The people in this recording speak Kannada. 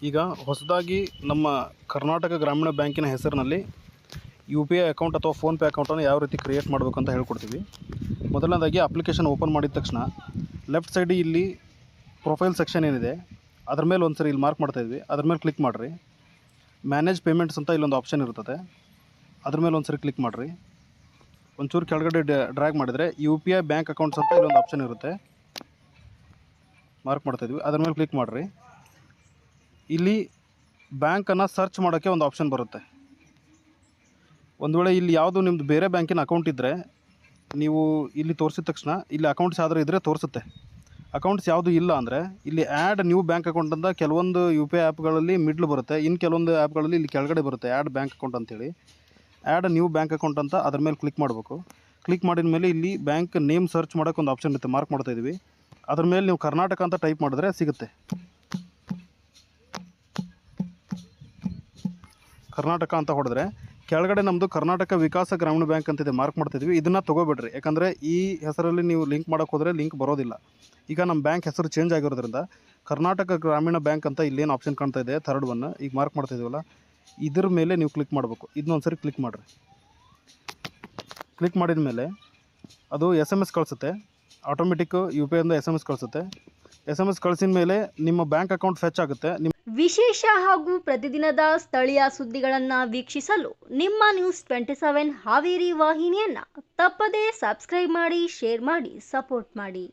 ಈಗ ಹೊಸದಾಗಿ ನಮ್ಮ ಕರ್ನಾಟಕ ಗ್ರಾಮೀಣ ಬ್ಯಾಂಕಿನ ಹೆಸರಿನಲ್ಲಿ UPI ಅಕೌಂಟ್ ಅಥವಾ ಫೋನ್ಪೇ ಅಕೌಂಟನ್ನು ಯಾವ ರೀತಿ ಕ್ರಿಯೇಟ್ ಮಾಡಬೇಕು ಅಂತ ಹೇಳ್ಕೊಡ್ತೀವಿ. ಮೊದಲನೇದಾಗಿ ಅಪ್ಲಿಕೇಶನ್ ಓಪನ್ ಮಾಡಿದ ತಕ್ಷಣ ಲೆಫ್ಟ್ ಸೈಡಿ ಇಲ್ಲಿ ಪ್ರೊಫೈಲ್ ಸೆಕ್ಷನ್ ಏನಿದೆ ಅದ್ರ ಮೇಲೆ ಒಂದು ಸರಿ ಇಲ್ಲಿ ಮಾರ್ಕ್ ಮಾಡ್ತಾಯಿದ್ವಿ, ಅದ್ರ ಮೇಲೆ ಕ್ಲಿಕ್ ಮಾಡಿರಿ. ಮ್ಯಾನೇಜ್ ಪೇಮೆಂಟ್ಸ್ ಅಂತ ಇಲ್ಲೊಂದು ಆಪ್ಷನ್ ಇರ್ತದೆ, ಅದ್ರ ಮೇಲೆ ಒಂದು ಸರಿ ಕ್ಲಿಕ್ ಮಾಡಿರಿ. ಒಂಚೂರು ಕೆಳಗಡೆ ಡ್ರ್ಯಾಗ್ ಮಾಡಿದರೆ UPI ಬ್ಯಾಂಕ್ ಅಕೌಂಟ್ಸ್ ಅಂತ ಇಲ್ಲೊಂದು ಆಪ್ಷನ್ ಇರುತ್ತೆ, ಮಾರ್ಕ್ ಮಾಡ್ತಾಯಿದ್ವಿ, ಅದ್ರ ಮೇಲೆ ಕ್ಲಿಕ್ ಮಾಡಿರಿ. ಇಲ್ಲಿ ಬ್ಯಾಂಕನ್ನು ಸರ್ಚ್ ಮಾಡೋಕ್ಕೆ ಒಂದು ಆಪ್ಷನ್ ಬರುತ್ತೆ. ಒಂದು ವೇಳೆ ಇಲ್ಲಿ ಯಾವುದು ನಿಮ್ಮದು ಬೇರೆ ಬ್ಯಾಂಕಿನ ಅಕೌಂಟ್ ಇದ್ದರೆ ನೀವು ಇಲ್ಲಿ ತೋರಿಸಿದ ತಕ್ಷಣ ಇಲ್ಲಿ ಅಕೌಂಟ್ಸ್ ಯಾವ್ದಾರು ಇದ್ದರೆ ತೋರಿಸುತ್ತೆ. ಅಕೌಂಟ್ಸ್ ಯಾವುದು ಇಲ್ಲ ಅಂದರೆ ಇಲ್ಲಿ ಆ್ಯಡ್ ನ್ಯೂ ಬ್ಯಾಂಕ್ ಅಕೌಂಟ್ ಅಂತ ಕೆಲವೊಂದು UPI ಆ್ಯಪ್ಗಳಲ್ಲಿ ಮಿಡ್ಲ್ ಬರುತ್ತೆ, ಇನ್ನು ಕೆಲವೊಂದು ಆ್ಯಪ್ಗಳಲ್ಲಿ ಇಲ್ಲಿ ಕೆಳಗಡೆ ಬರುತ್ತೆ ಆ್ಯಡ್ ಬ್ಯಾಂಕ್ ಅಕೌಂಟ್ ಅಂತೇಳಿ. ಆ್ಯಡ್ ನ್ಯೂ ಬ್ಯಾಂಕ್ ಅಕೌಂಟ್ ಅಂತ ಅದ್ರ ಮೇಲೆ ಕ್ಲಿಕ್ ಮಾಡಬೇಕು. ಕ್ಲಿಕ್ ಮಾಡಿದ ಮೇಲೆ ಇಲ್ಲಿ ಬ್ಯಾಂಕ್ ನೇಮ್ ಸರ್ಚ್ ಮಾಡೋಕ್ಕೆ ಒಂದು ಆಪ್ಷನ್ ಇರುತ್ತೆ, ಮಾರ್ಕ್ ಮಾಡ್ತಾಯಿದ್ವಿ. ಅದ್ರ ಮೇಲೆ ನೀವು ಕರ್ನಾಟಕ ಅಂತ ಟೈಪ್ ಮಾಡಿದ್ರೆ ಸಿಗುತ್ತೆ. ಕರ್ನಾಟಕ ಅಂತ ಹೊಡೆದ್ರೆ ಕೆಳಗಡೆ ನಮ್ಮದು ಕರ್ನಾಟಕ ವಿಕಾಸ ಗ್ರಾಮೀಣ ಬ್ಯಾಂಕ್ ಅಂತಿದೆ, ಮಾರ್ಕ್ ಮಾಡ್ತಿದ್ವಿ. ಇದನ್ನು ತೊಗೋಬೇಡ್ರಿ, ಯಾಕಂದರೆ ಈ ಹೆಸರಲ್ಲಿ ನೀವು ಲಿಂಕ್ ಮಾಡೋಕ್ಕೆ ಹೋದರೆ ಲಿಂಕ್ ಬರೋದಿಲ್ಲ. ಈಗ ನಮ್ಮ ಬ್ಯಾಂಕ್ ಹೆಸರು ಚೇಂಜ್ ಆಗಿರೋದ್ರಿಂದ ಕರ್ನಾಟಕ ಗ್ರಾಮೀಣ ಬ್ಯಾಂಕ್ ಅಂತ ಇಲ್ಲೇನು ಆಪ್ಷನ್ ಕಾಣ್ತಾ ಇದೆ ಥರ್ಡ್ ಒನ್, ಈಗ ಮಾರ್ಕ್ ಮಾಡ್ತಾಯಿದ್ದೀವಲ್ಲ ಇದ್ರ ಮೇಲೆ ನೀವು ಕ್ಲಿಕ್ ಮಾಡಬೇಕು. ಇದನ್ನೊಂದು ಸರಿ ಕ್ಲಿಕ್ ಮಾಡಿರಿ. ಕ್ಲಿಕ್ ಮಾಡಿದ ಮೇಲೆ ಅದು SMS ಕಳಿಸುತ್ತೆ, ಆಟೋಮೆಟಿಕ್ UPI ಇಂದ SMS ಕಳಿಸುತ್ತೆ. SMS ಕಳಿಸಿದ ಮೇಲೆ ನಿಮ್ಮ ಬ್ಯಾಂಕ್ ಅಕೌಂಟ್ ಫೆಚ್ ಆಗುತ್ತೆ. ವಿಶೇಷ ಹಾಗೂ ಪ್ರತಿದಿನದ ಸ್ಥಳೀಯ ಸುದ್ದಿಗಳನ್ನು ವೀಕ್ಷಿಸಲು ನಿಮ್ಮ News27 ಹಾವೇರಿ ವಾಹಿನಿಯನ್ನು ತಪ್ಪದೇ ಸಬ್ಸ್ಕ್ರೈಬ್ ಮಾಡಿ, ಶೇರ್ ಮಾಡಿ, ಸಪೋರ್ಟ್ ಮಾಡಿ.